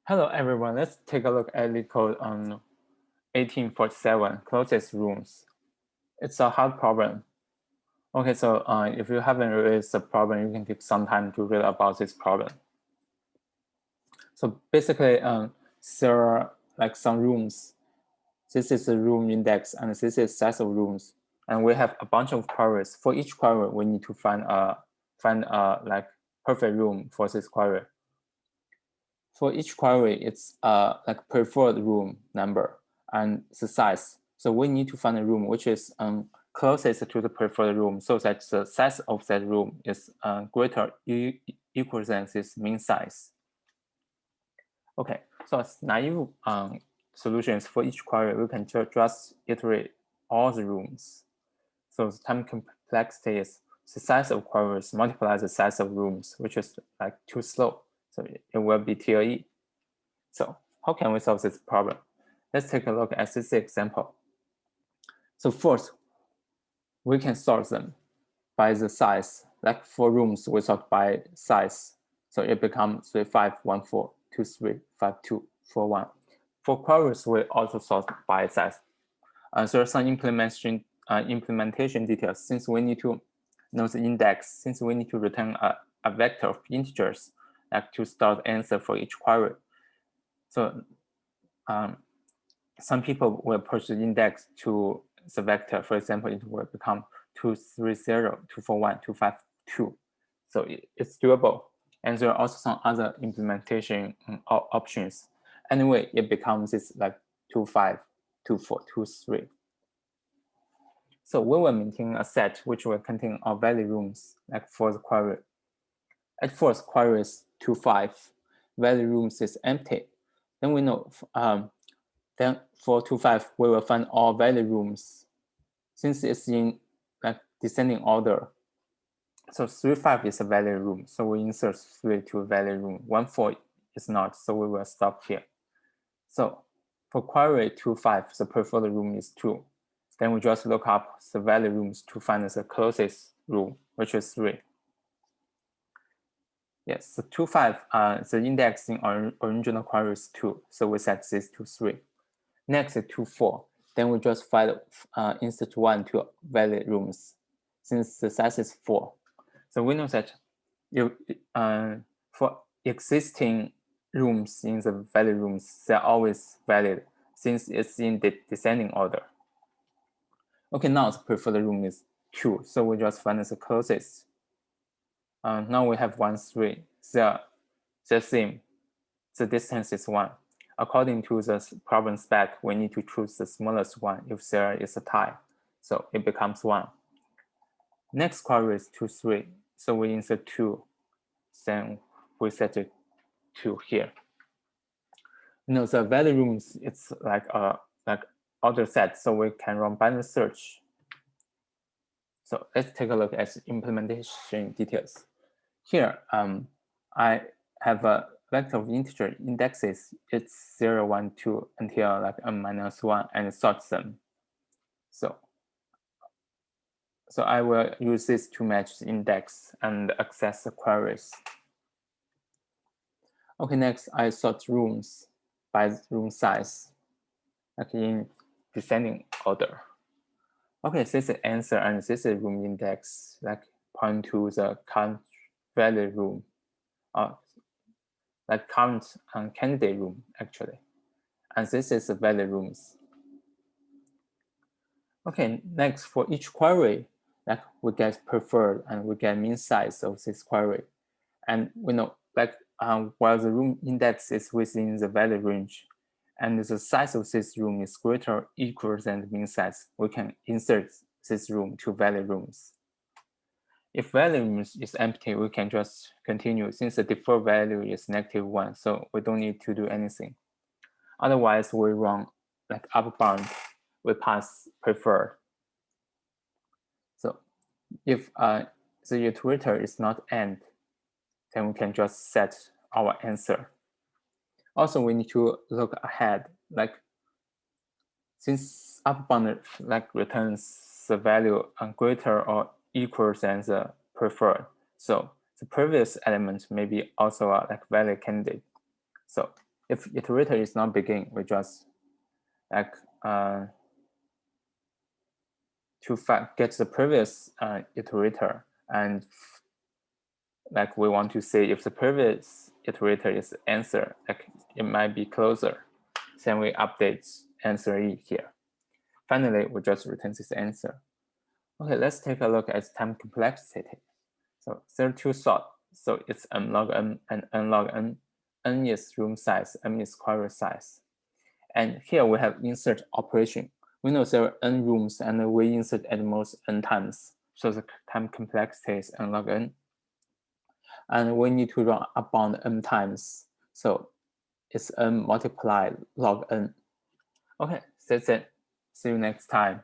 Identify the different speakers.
Speaker 1: Hello everyone, let's take a look at the code on 1847, closest rooms. It's a hard problem. Okay, so if you haven't read the problem, you can take some time to read about this problem. So basically, there are like some rooms. This is the room index, and this is size of rooms. And we have a bunch of queries. For each query, we need to find a like perfect room for this query. For each query, it's like preferred room number and the size. So we need to find a room which is closest to the preferred room, so that the size of that room is greater equal than this mean size. Okay, so as naive solutions for each query, we can just iterate all the rooms. So the time complexity is the size of queries multiply the size of rooms, which is like too slow. So it will be TLE. So how can we solve this problem? Let's take a look at this example. So first, we can sort them by the size. Like for rooms, we sort by size. So it becomes 3, 5, 1, 4, 2, 3, 5, 2, 4, 1. For queries, we also sort by size. There are some implementation details. Since we need to know the index, since we need to return a vector of integers, like to store the answer for each query. So some people will push the index to the vector. For example, it will become 230, 241, 252. So it's doable. And there are also some other implementation options. Anyway, it becomes this like 25, 24, 23. So we will maintain a set which will contain all valid rooms, like for the query. At first, query is 25, valid rooms is empty. Then we know then for 25, we will find all valid rooms. Since it's in like descending order, so 3, 5 is a valid room. So we insert 3 to a valid room. 1, 4 is not, so we will stop here. So for query 2, 5, the preferred room is 2. Then we just look up the valid rooms to find the closest room, which is 3. Yes, so 2, 5, the index in original query is 2. So we set this to 3. Next to 4, then we just find insert 1 to valid rooms, since the size is 4. So we know that for existing rooms in the valid rooms, they're always valid since it's in the descending order. Okay, now the preferred room is 2, so we just find the closest. Now we have 1, 3. They're the same. The distance is 1. According to the problem spec, we need to choose the smallest one if there is a tie. So it becomes 1. Next query is 2, 3. So we insert 2. Then we set it to here. The valid rooms, it's like order set, so we can run binary search. So let's take a look at implementation details. Here, I have a vector of integer indexes. It's 0, 1, 2 until like n-1 and sort them. So I will use this to match the index and access the queries. Okay, next I sort rooms by room size, like in descending order. Okay, this is the answer and this is room index, like point to the current valid room, like current candidate room actually. And this is the valid rooms. Okay, next for each query, like we get preferred and we get mean size of this query. And we know like while the room index is within the valid range and the size of this room is greater or equal than the mean size, we can insert this room to valid rooms. If valid rooms is empty, we can just continue since the default value is -1, so we don't need to do anything. Otherwise, we run like upper bound, we pass preferred. So if the iterator is not end, then we can just set our answer. Also, we need to look ahead, like since upper bound like returns the value greater or equal than the preferred. So the previous element may be also a like valid candidate. So If iterator is not begin, we just like to get the previous iterator, and like we want to say if the previous iterator is answer, like it might be closer, then we update answer E here. Finally, we just return this answer. Okay, let's take a look at time complexity. So there are two thoughts. So it's m log n and n log n. N is room size, m is query size. And here we have insert operation. We know there are n rooms and we insert at most n times. So the time complexity is n log n. And we need to run abound m times. So it's n multiplied log n. Okay, that's it. See you next time.